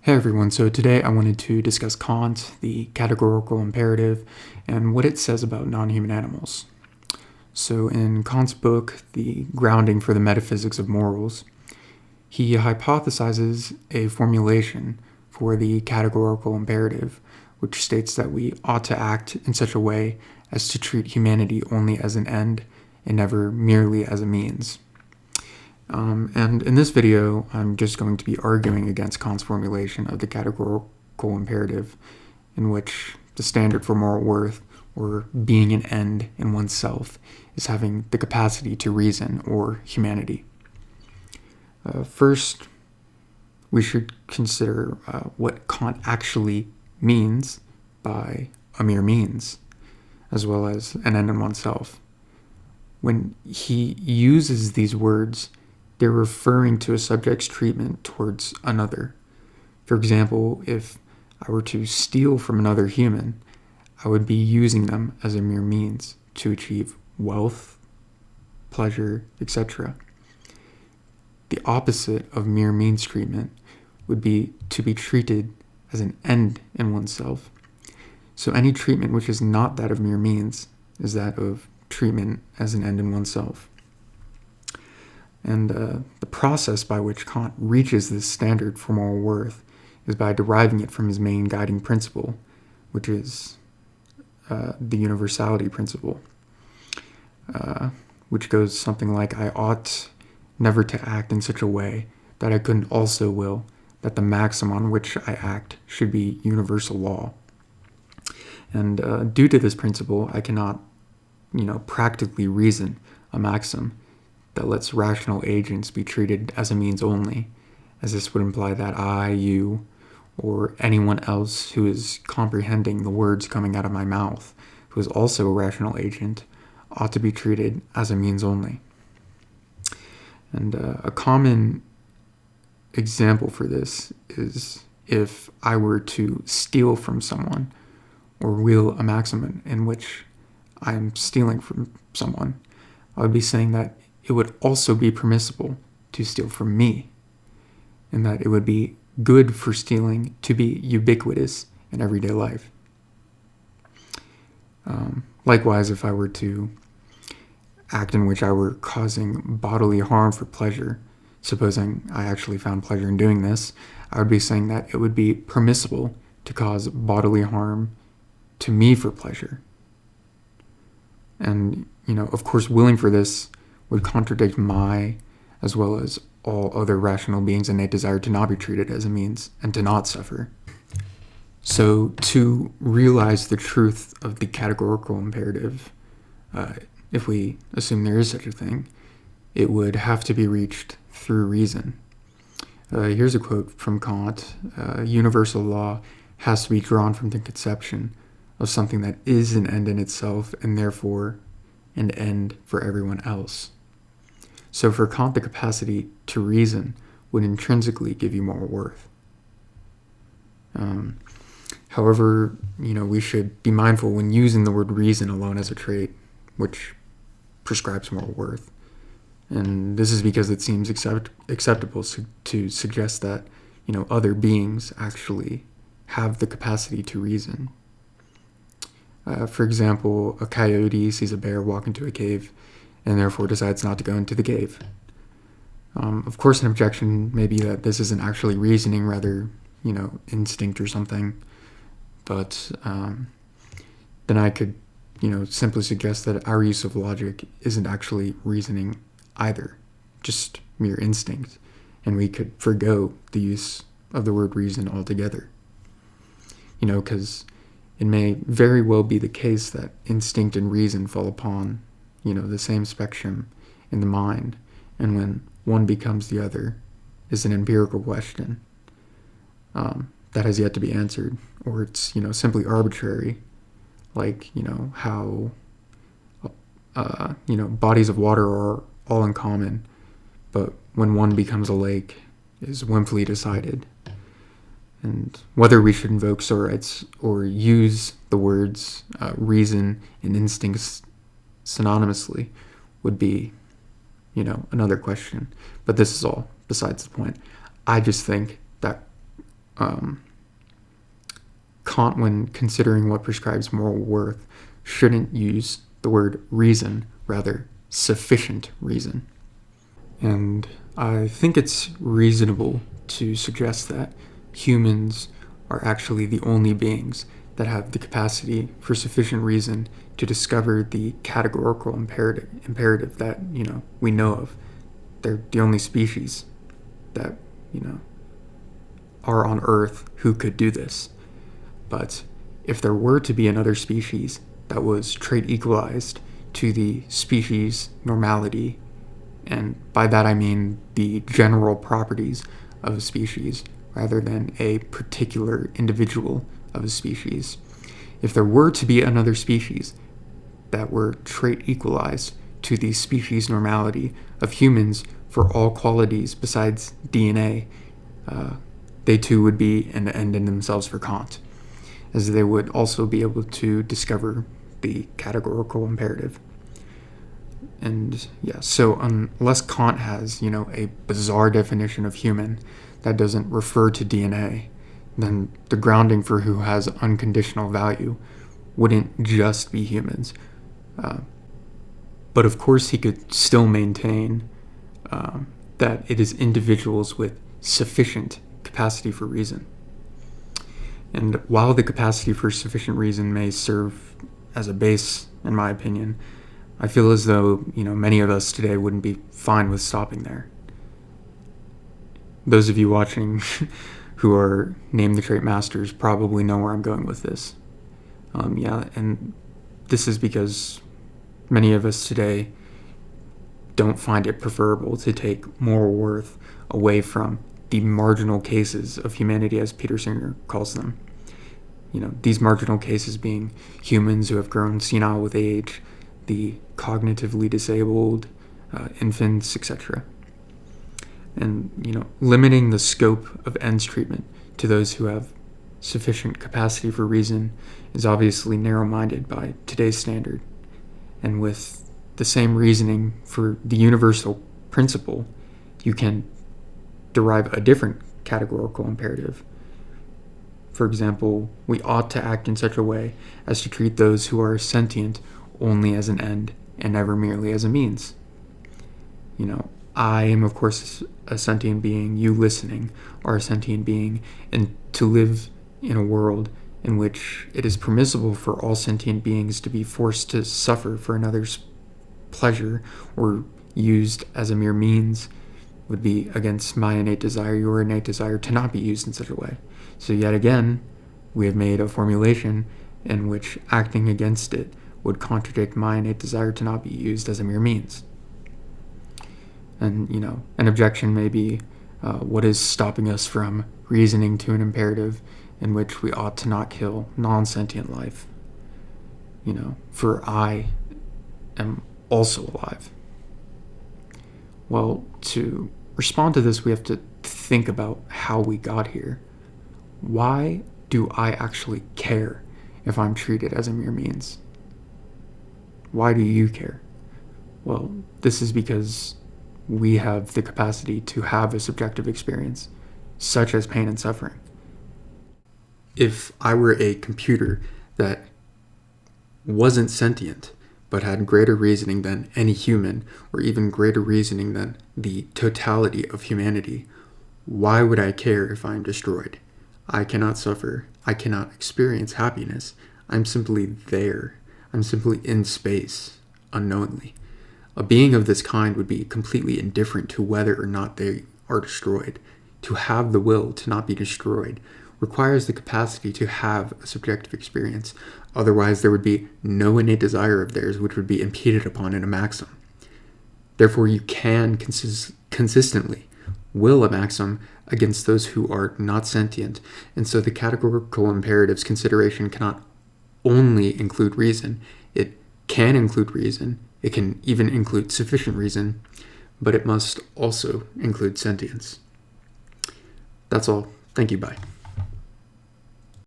Hey everyone, so today I wanted to discuss Kant, the categorical imperative, and what it says about non-human animals. So in Kant's book, The Grounding for the Metaphysics of Morals, he hypothesizes a formulation for the categorical imperative, which states that we ought to act in such a way as to treat humanity only as an end and never merely as a means. And in this video, I'm just going to be arguing against Kant's formulation of the categorical imperative, in which the standard for moral worth, or being an end in oneself, is having the capacity to reason, or humanity. First, we should consider what Kant actually means by a mere means, as well as an end in oneself. When he uses these words, they're referring to a subject's treatment towards another. For example, if I were to steal from another human, I would be using them as a mere means to achieve wealth, pleasure, etc. The opposite of mere means treatment would be to be treated as an end in oneself. So any treatment which is not that of mere means is that of treatment as an end in oneself. And the process by which Kant reaches this standard for moral worth is by deriving it from his main guiding principle, which is the universality principle, which goes something like, I ought never to act in such a way that I couldn't also will that the maxim on which I act should be universal law. And due to this principle, I cannot, practically reason a maxim that lets rational agents be treated as a means only, as this would imply that I, you, or anyone else who is comprehending the words coming out of my mouth, who is also a rational agent, ought to be treated as a means only. And a common example for this is if I were to steal from someone, or will a maxim in which I'm stealing from someone, I would be saying that it would also be permissible to steal from me, and that it would be good for stealing to be ubiquitous in everyday life. Likewise, if I were to act in which I were causing bodily harm for pleasure, supposing I actually found pleasure in doing this, I would be saying that it would be permissible to cause bodily harm to me for pleasure. And, of course, willing for this would contradict my, as well as all other rational beings' innate desire to not be treated as a means and to not suffer. So to realize the truth of the categorical imperative, if we assume there is such a thing, it would have to be reached through reason. Here's a quote from Kant. Universal law has to be drawn from the conception of something that is an end in itself and therefore an end for everyone else. So for Kant, the capacity to reason would intrinsically give you moral worth. However, we should be mindful when using the word reason alone as a trait, which prescribes moral worth. And this is because it seems acceptable to suggest that, other beings actually have the capacity to reason. For example, a coyote sees a bear walk into a cave and therefore decides not to go into the cave. Of course, an objection may be that this isn't actually reasoning, rather, instinct or something. But then I could, simply suggest that our use of logic isn't actually reasoning either, just mere instinct. And we could forgo the use of the word reason altogether. Because it may very well be the case that instinct and reason fall upon the same spectrum in the mind, and when one becomes the other is an empirical question that has yet to be answered, or it's simply arbitrary, like how bodies of water are all in common, but when one becomes a lake is whimsically decided. And whether we should invoke sorites or use the words reason and instincts synonymously would be, another question. But this is all besides the point. I just think that Kant, when considering what prescribes moral worth, shouldn't use the word reason, rather sufficient reason. And I think it's reasonable to suggest that humans are actually the only beings that have the capacity for sufficient reason to discover the categorical imperative that, we know of. They're the only species that, are on Earth who could do this. But if there were to be another species that was trait equalized to the species normality, and by that I mean the general properties of a species rather than a particular individual of a species, if there were to be another species that were trait equalized to the species normality of humans for all qualities besides DNA, they too would be an end in themselves for Kant, as they would also be able to discover the categorical imperative. And so unless Kant has, a bizarre definition of human that doesn't refer to DNA, then the grounding for who has unconditional value wouldn't just be humans. But of course he could still maintain that it is individuals with sufficient capacity for reason. And while the capacity for sufficient reason may serve as a base, in my opinion, I feel as though, many of us today wouldn't be fine with stopping there. Those of you watching who are Name the Trait Masters probably know where I'm going with this. And this is because many of us today don't find it preferable to take moral worth away from the marginal cases of humanity, as Peter Singer calls them. These marginal cases being humans who have grown senile with age, the cognitively disabled, infants, etc. And, limiting the scope of ends treatment to those who have sufficient capacity for reason is obviously narrow-minded by today's standard. And with the same reasoning for the universal principle, you can derive a different categorical imperative. For example, we ought to act in such a way as to treat those who are sentient only as an end and never merely as a means. I am, of course, a sentient being. You listening are a sentient being. And to live in a world in which it is permissible for all sentient beings to be forced to suffer for another's pleasure or used as a mere means would be against my innate desire, your innate desire, to not be used in such a way. So yet again, we have made a formulation in which acting against it would contradict my innate desire to not be used as a mere means. And, an objection may be, what is stopping us from reasoning to an imperative in which we ought to not kill non-sentient life? For I am also alive. Well, to respond to this, we have to think about how we got here. Why do I actually care if I'm treated as a mere means? Why do you care? Well, this is because we have the capacity to have a subjective experience, such as pain and suffering. If I were a computer that wasn't sentient, but had greater reasoning than any human, or even greater reasoning than the totality of humanity, why would I care if I am destroyed? I cannot suffer. I cannot experience happiness. I'm simply there. I'm simply in space, unknowingly. A being of this kind would be completely indifferent to whether or not they are destroyed. To have the will to not be destroyed requires the capacity to have a subjective experience. Otherwise, there would be no innate desire of theirs which would be impeded upon in a maxim. Therefore, you can consistently will a maxim against those who are not sentient, and so the categorical imperatives consideration cannot only include reason. It can include reason. It can even include sufficient reason, but it must also include sentience. That's all. Thank you. Bye.